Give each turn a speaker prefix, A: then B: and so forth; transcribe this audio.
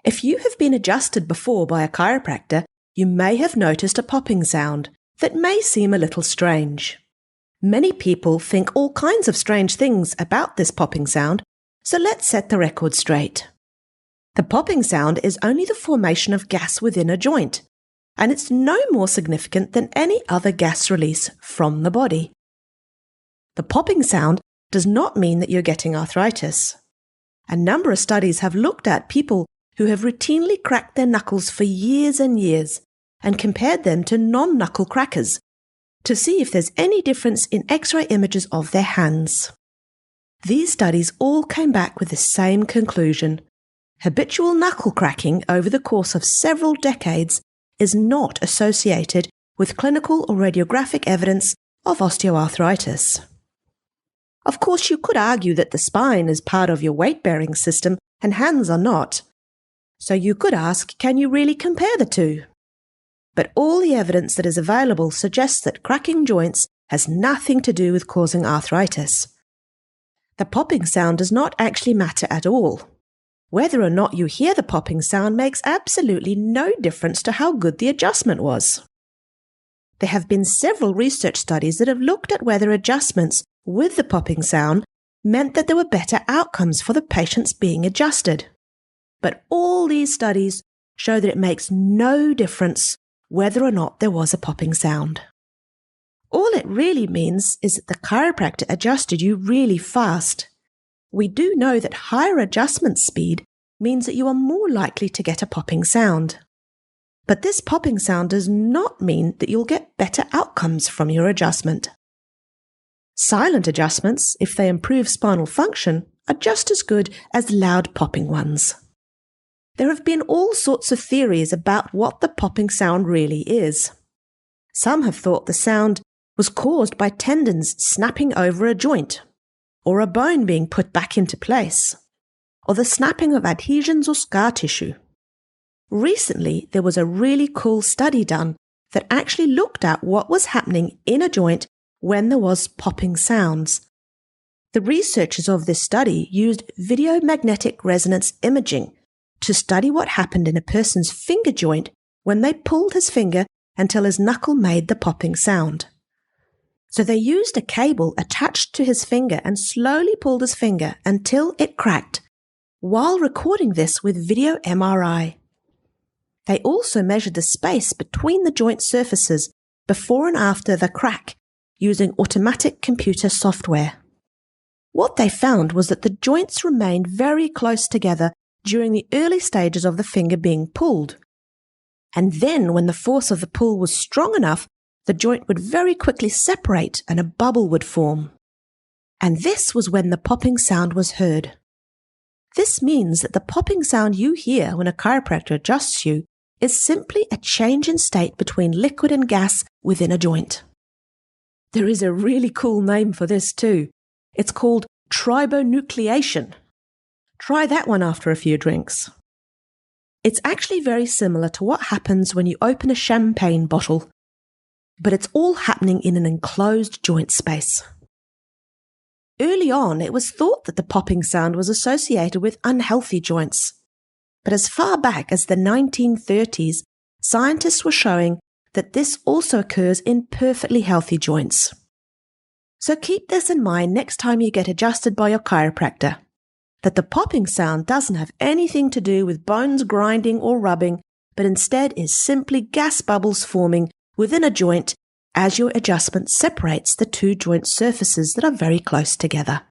A: If you have been adjusted before by a chiropractor, you may have noticed a popping sound that may seem a little strange. Many people think all kinds of strange things about this popping sound, so let's set the record straight. The popping sound is only the formation of gas within a joint, and it's no more significant than any other gas release from the body. The popping sound does not mean that you're getting arthritis. A number of studies have looked at people who have routinely cracked their knuckles for years and years and compared them to non-knuckle crackers to see if there's any difference in X-ray images of their hands. These studies all came back with the same conclusion. Habitual knuckle cracking over the course of several decades is not associated with clinical or radiographic evidence of osteoarthritis. Of course, you could argue that the spine is part of your weight-bearing system and hands are not. So you could ask, can you really compare the two? But all the evidence that is available suggests that cracking joints has nothing to do with causing arthritis. The popping sound does not actually matter at all. Whether or not you hear the popping sound makes absolutely no difference to how good the adjustment was. There have been several research studies that have looked at whether adjustments with the popping sound meant that there were better outcomes for the patients being adjusted. But all these studies show that it makes no difference whether or not there was a popping sound. All it really means is that the chiropractor adjusted you really fast. We do know that higher adjustment speed means that you are more likely to get a popping sound. But this popping sound does not mean that you'll get better outcomes from your adjustment. Silent adjustments, if they improve spinal function, are just as good as loud popping ones. There have been all sorts of theories about what the popping sound really is. Some have thought the sound was caused by tendons snapping over a joint, or a bone being put back into place, or the snapping of adhesions or scar tissue. Recently, there was a really cool study done that actually looked at what was happening in a joint when there was popping sounds. The researchers of this study used video magnetic resonance imaging to study what happened in a person's finger joint when they pulled his finger until his knuckle made the popping sound. So they used a cable attached to his finger and slowly pulled his finger until it cracked, while recording this with video MRI. They also measured the space between the joint surfaces before and after the crack using automatic computer software. What they found was that the joints remained very close together during the early stages of the finger being pulled. And then when the force of the pull was strong enough, the joint would very quickly separate and a bubble would form. And this was when the popping sound was heard. This means that the popping sound you hear when a chiropractor adjusts you is simply a change in state between liquid and gas within a joint. There is a really cool name for this too. It's called tribonucleation. Try that one after a few drinks. It's actually very similar to what happens when you open a champagne bottle, but it's all happening in an enclosed joint space. Early on, it was thought that the popping sound was associated with unhealthy joints. But as far back as the 1930s, scientists were showing that this also occurs in perfectly healthy joints. So keep this in mind next time you get adjusted by your chiropractor, that the popping sound doesn't have anything to do with bones grinding or rubbing, but instead is simply gas bubbles forming within a joint as your adjustment separates the two joint surfaces that are very close together.